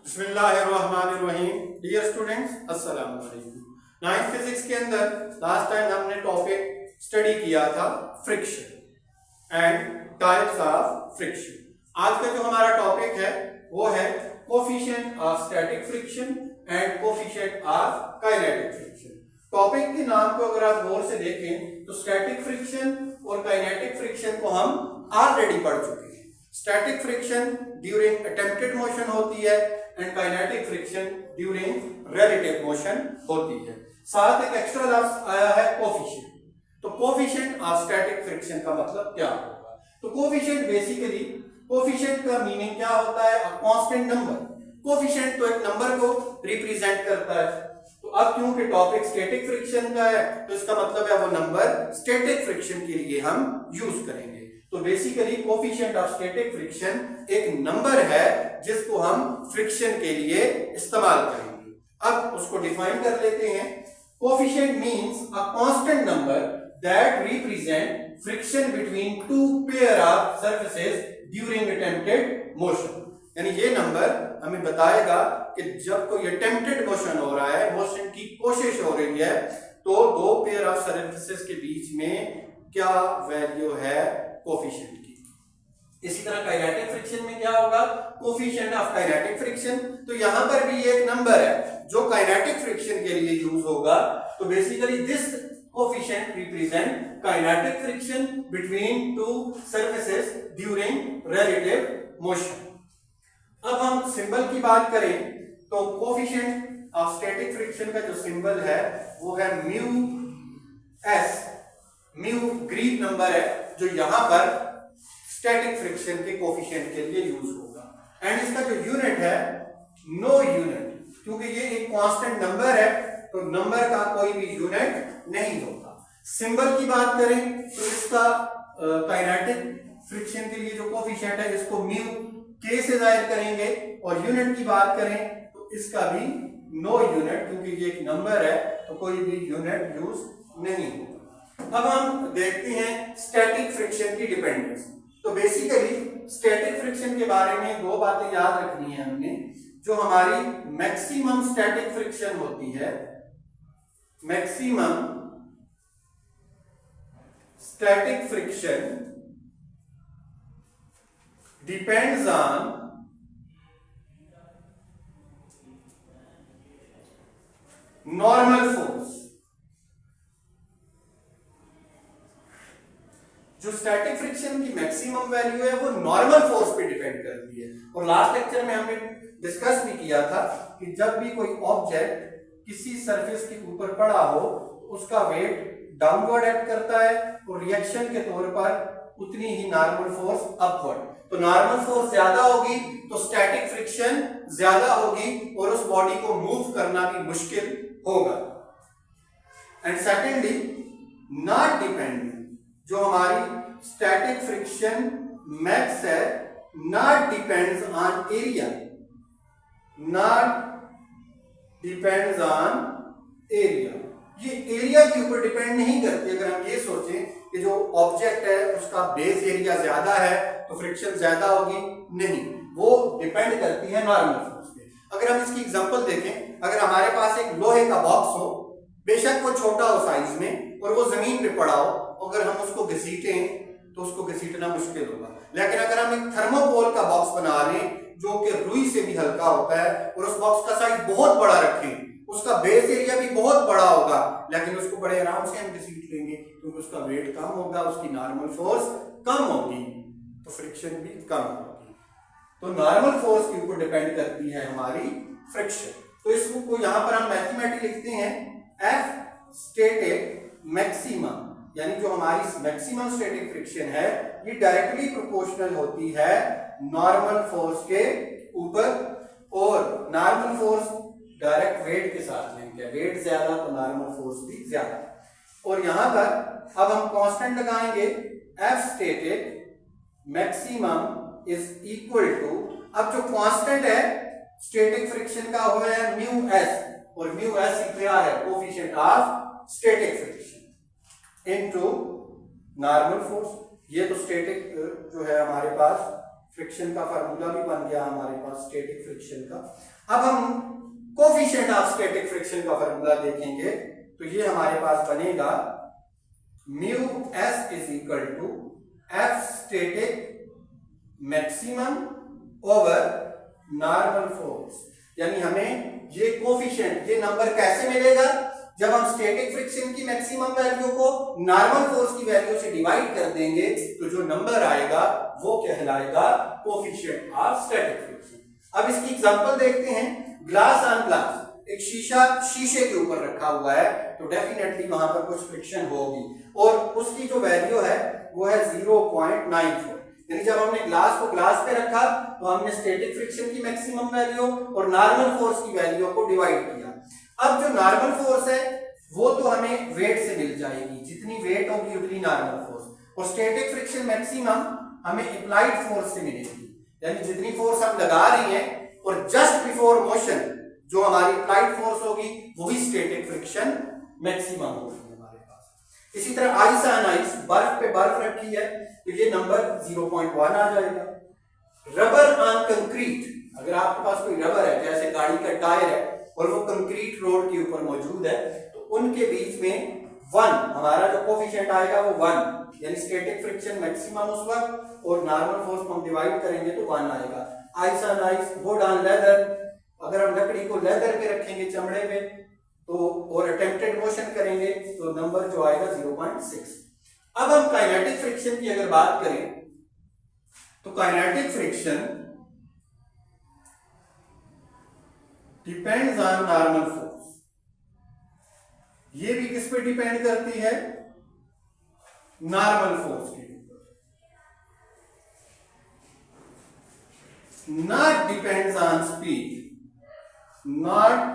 बिस्मिल्लाहिर्रहमानिर्रहीम। Dear students, अस्सलाम वालेकुम। 9th फिजिक्स के अंदर लास्ट टाइम हमने टॉपिक स्टडी किया था friction and types of friction. आज का जो हमारा टॉपिक है वो है coefficient of static friction and coefficient of kinetic friction. Topic के नाम को अगर आप गौर से देखें तो स्टैटिक फ्रिक्शन और काइनेटिक फ्रिक्शन को हम ऑलरेडी पढ़ चुके हैं। Static friction during attempted motion होती है and kinetic friction during relative motion होती है। साथ एक एक्स्ट्रा लफ्ज आया है कोफिशिएंट। तो कोफिशिएंट ऑफ स्टैटिक फ्रिक्शन का मतलब क्या होगा? तो कोफिशिएंट बेसिकली कोफिशिएंट का मीनिंग क्या होता है? A constant number. कोफिशिएंट तो एक नंबर को रिप्रेजेंट करता है। तो अब क्योंकि टॉपिक स्टैटिक फ्रिक्शन का है तो इसका मतलब है वो नंबर स्टैटिक फ्रिक्शन के लिए हम यूज करेंगे। तो basically coefficient of static friction एक नंबर है जिसको हम फ्रिक्शन के लिए इस्तेमाल करेंगे। अब उसको डिफाइन कर लेते हैं। Coefficient means a constant number that represent friction between two pair of surfaces during attempted motion. यानी ये नंबर हमें बताएगा कि जब कोई अटेम्प्टेड मोशन हो रहा है, मोशन की कोशिश हो रही है, तो दो पेयर ऑफ सरफेसेस के बीच में क्या वैल्यू है कोफिशिएंट की। इसी तरह काइनेटिक फ्रिक्शन में क्या होगा? Coefficient of kinetic friction. तो यहां पर भी एक नंबर है जो काइनेटिक फ्रिक्शन के लिए यूज होगा। तो basically this coefficient represent kinetic friction between two surfaces during relative motion. अब हम सिंबल की बात करें तो कोफिशिएंट ऑफ स्टैटिक फ्रिक्शन का जो सिंबल है वो है mu S. Mu Greek number है जो यहां पर स्टैटिक फ्रिक्शन के कोफिशिएंट के लिए यूज होगा। एंड इसका जो यूनिट है नो यूनिट, क्योंकि ये एक कांस्टेंट नंबर है तो नंबर का कोई भी यूनिट नहीं होता। सिंबल की बात करें तो इसका काइनेटिक फ्रिक्शन के लिए जो कोफिशिएंट है इसको म्यू के से जाहिर करेंगे, और यूनिट की बात करें तो इसका भी नो यूनिट, क्योंकि ये एक नंबर है तो कोई भी यूनिट यूज नहीं होगा। अब हम देखते हैं स्टैटिक फ्रिक्शन की डिपेंडेंस। तो बेसिकली स्टैटिक फ्रिक्शन के बारे में दो बातें याद रखनी है हमने। जो हमारी मैक्सिमम स्टैटिक फ्रिक्शन होती है, maximum static friction depends on normal force. जो स्टैटिक फ्रिक्शन की मैक्सिमम वैल्यू है वो नॉर्मल फोर्स पे डिपेंड करती है। और लास्ट लेक्चर में हमने डिस्कस भी किया था कि जब भी कोई ऑब्जेक्ट किसी सरफेस के ऊपर पड़ा हो तो उसका वेट डाउनवर्ड एक्ट करता है और रिएक्शन के तौर पर उतनी ही नॉर्मल फोर्स अपवर्ड। तो नॉर्मल फोर्स ज्यादा होगी तो स्टैटिक फ्रिक्शन ज्यादा होगी और उस बॉडी को मूव करना भी मुश्किल होगा। एंड सेकेंडली नॉट डिपेंडेंट, जो हमारी स्टैटिक फ्रिक्शन मैक्स है not depends on area, not depends on area. ये एरिया के ऊपर डिपेंड नहीं करती। अगर हम ये सोचें कि जो ऑब्जेक्ट है उसका बेस एरिया ज्यादा है तो फ्रिक्शन ज्यादा होगी, नहीं, वो डिपेंड करती है नॉर्मल फोर्स पे। अगर हम इसकी एग्जांपल देखें, अगर हमारे पास एक लोहे का बॉक्स हो, बेशक वो छोटा हो साइज में और वो जमीन पे पड़ा हो, अगर हम उसको घसीटें तो उसको घसीटना मुश्किल होगा। लेकिन अगर हम एक थर्मोकोल का बॉक्स बना लें जो कि रुई से भी हल्का होता है और उस बॉक्स का साइज बहुत बड़ा रखें, उसका बेस एरिया भी बहुत बड़ा होगा, लेकिन उसको बड़े आराम से हम घसीट लेंगे क्योंकि उसका वेट कम होगा, उसकी नॉर्मल फोर्स कम होगी, तो फ्रिक्शन भी कम होगी। तो नॉर्मल फोर्स के ऊपर डिपेंड करती है हमारी फ्रिक्शन। तो इसको यहां पर हम मैथमेटिकली लिखते हैं एफ स्टैटिक मैक्सिमम, यानी जो हमारी मैक्सिमम स्टैटिक फ्रिक्शन है ये डायरेक्टली प्रोपोर्शनल होती है नॉर्मल फोर्स के ऊपर, और नॉर्मल फोर्स डायरेक्ट वेट के साथ लिंक है। वेट ज्यादा तो नॉर्मल फोर्स भी ज्यादा। और यहां पर अब हम कांस्टेंट लगाएंगे, F static maximum is equal to, अब जो कांस्टेंट है स्टैटिक फ्रिक्शन का हुआ है म्यू एस, और म्यू एस क्या है? Coefficient of static friction into normal force. ये तो स्टैटिक जो है हमारे पास फ्रिक्शन का फार्मूला भी बन गया हमारे पास स्टैटिक फ्रिक्शन का। अब हम कोफिशिएंट ऑफ स्टैटिक फ्रिक्शन का फार्मूला देखेंगे, तो ये हमारे पास बनेगा mu S is equal to F static maximum over normal force. यानी हमें ये कोफिशिएंट, ये नंबर कैसे मिलेगा, जब हम स्टैटिक फ्रिक्शन की मैक्सिमम वैल्यू को नॉर्मल फोर्स की वैल्यू से डिवाइड कर देंगे तो जो नंबर आएगा वो कहलाएगा कोफिशिएंट ऑफ स्टैटिक फ्रिक्शन। अब इसकी एग्जांपल देखते हैं। ग्लास ऑन ग्लास, एक शीशा शीशे के ऊपर रखा हुआ है तो डेफिनेटली वहां पर कुछ फ्रिक्शन होगी और उसकी जो वैल्यू है वो है 0.94। यानी जब हमने ग्लास को ग्लास पे रखा तो हमने स्टैटिक फ्रिक्शन की मैक्सिमम वैल्यू और नॉर्मल फोर्स की वैल्यू को डिवाइड किया। अब जो नॉर्मल फोर्स है वो तो हमें वेट से मिल जाएगी, जितनी वेट होगी उतनी नॉर्मल फोर्स, और स्टैटिक फ्रिक्शन मैक्सिमम हमें अप्लाइड फोर्स से मिलेगी। यानी जितनी फोर्स हम लगा रही हैं और जस्ट बिफोर मोशन जो हमारी अप्लाइड फोर्स होगी वही स्टैटिक फ्रिक्शन मैक्सिमम होगी हमारे पास। इसी तरह आइस ऑन आइस, बर्फ पे बर्फ रखी है तो ये नंबर 0.1 आ जाएगा। रबर ऑन कंक्रीट, अगर आपके पास कोई रबर है जैसे गाड़ी का टायर है और वो कंक्रीट रोड के ऊपर मौजूद है तो उनके बीच में 1 हमारा जो कोफिशिएंट आएगा वो 1, यानी स्टैटिक फ्रिक्शन मैक्सिमम उस वक्त और नॉर्मल फोर्स को हम डिवाइड करेंगे तो 1 आएगा। Ice on ice, would on leather, अगर हम लकड़ी को लेदर पे रखेंगे चमड़े पे तो और अटेम्प्टेड मोशन करेंगे तो नंबर जो आएगा 0.6। अब हम काइनेटिक फ्रिक्शन की अगर बात करें तो kinetic friction depends on normal force. ये भी किस पे डिपेंड करती है, नॉर्मल फोर्स के ऊपर, not depends on speed, not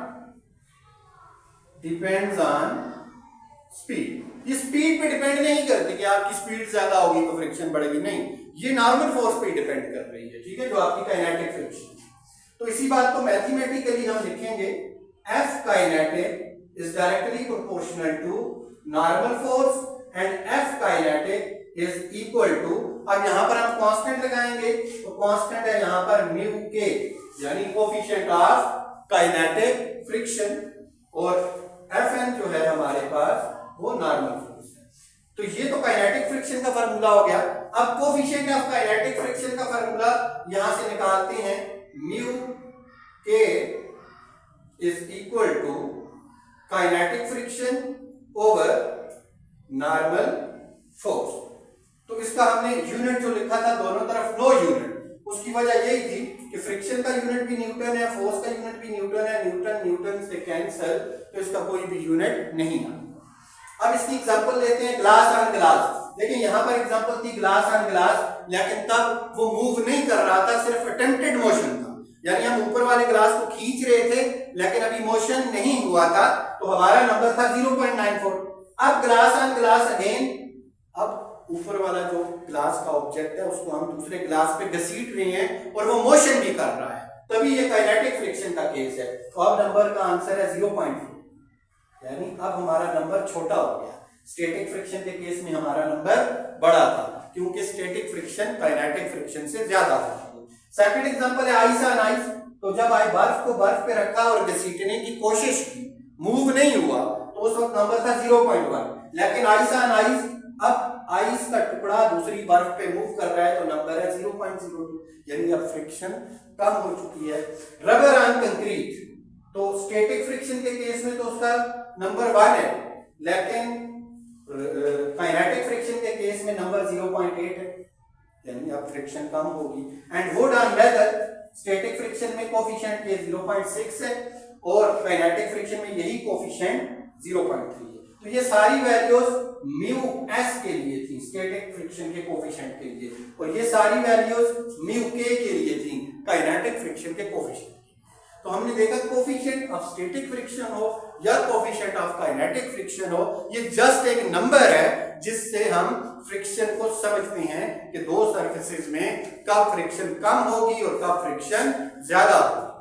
depends on speed. ये स्पीड पे डिपेंड नहीं करती कि आपकी स्पीड ज्यादा होगी तो फ्रिक्शन बढ़ेगी, नहीं, ये नॉर्मल फोर्स पे डिपेंड कर रही है, ठीक है, जो आपकी काइनेटिक फ्रिक्शन। तो इसी बात को मैथमेटिकली हम लिखेंगे F kinetic is directly proportional to normal force and F kinetic is equal to, अब यहां पर हम कांस्टेंट लगाएंगे तो कांस्टेंट है यहां पर म्यू के, यानी कोफिशिएंट ऑफ काइनेटिक फ्रिक्शन, और Fn जो है हमारे पास वो नॉर्मल फोर्स है। तो ये तो काइनेटिक फ्रिक्शन का फार्मूला हो गया। अब कोफिशिएंट ऑफ काइनेटिक फ्रिक्शन का फार्मूला यहां से निकालते हैं, mu K is equal to kinetic friction over normal force. तो इसका हमने यूनिट जो लिखा था दोनों तरफ नो यूनिट, उसकी वजह यही थी कि फ्रिक्शन का यूनिट भी न्यूटन है, फोर्स का यूनिट भी न्यूटन है, न्यूटन न्यूटन से कैंसिल, तो इसका कोई भी यूनिट नहीं आता। अब इसकी एग्जांपल लेते हैं ग्लास ऑन ग्लास। देखिए यहां पर एग्जांपल थी ग्लास ऑन ग्लास, लेकिन तब वो मूव नहीं कर रहा था, सिर्फ अटेम्प्टेड मोशन था, यानी हम ऊपर वाले ग्लास को खींच रहे थे लेकिन अभी मोशन नहीं हुआ था, तो हमारा नंबर था 0.94। अब ग्लास ऑन ग्लास अगेन, अब ऊपर वाला जो ग्लास का ऑब्जेक्ट है उसको हम दूसरे ग्लास पे घसीट रहे हैं और वो मोशन भी कर रहा है, तभी ये काइनेटिक फ्रिक्शन का केस है। तो अब नंबर का आंसर है 0.4, यानी अब हमारा नंबर छोटा हो गया। स्टैटिक फ्रिक्शन के केस में हमारा नंबर बड़ा था क्योंकि स्टैटिक फ्रिक्शन काइनेटिक फ्रिक्शन से ज्यादा होता है। सेकंड एग्जांपल है आइस ऑन आइस। तो जब आई बर्फ को बर्फ पे रखा और घसीटने की कोशिश की, मूव नहीं हुआ, तो उस वक्त नंबर था 0.1। लेकिन आइस ऑन आइस, अब आइस का टुकड़ा दूसरी बर्फ पे मूव कर रहा है तो नंबर है 0.02, यानी अब फ्रिक्शन कम हो चुकी है। रबर ऑन कंक्रीट, तो स्टैटिक फ्रिक्शन के केस में तो उसका नंबर 1 है, लेकिन काइनेटिक फ्रिक्शन के केस में नंबर 0.8 है, यानी अब फ्रिक्शन कम होगी। And would on leather, static friction में कोफिशिएंट के 0.6 है और काइनेटिक फ्रिक्शन में यही कोफिशिएंट 0.3 है। तो ये सारी वैल्यूज म्यू एस के लिए थी, स्टैटिक फ्रिक्शन के कोफिशिएंट के लिए, और ये सारी वैल्यूज म्यू के लिए थी, काइनेटिक फ्रिक्शन के कोफिशिएंट। तो हमने देखा कोफिशिएंट ऑफ स्टैटिक फ्रिक्शन हो या कोफिशिएंट ऑफ काइनेटिक फ्रिक्शन हो, ये जस्ट एक नंबर है जिससे हम फ्रिक्शन को समझते हैं कि दो सरफेसेस में कब फ्रिक्शन कम होगी और कब फ्रिक्शन ज्यादा होगी।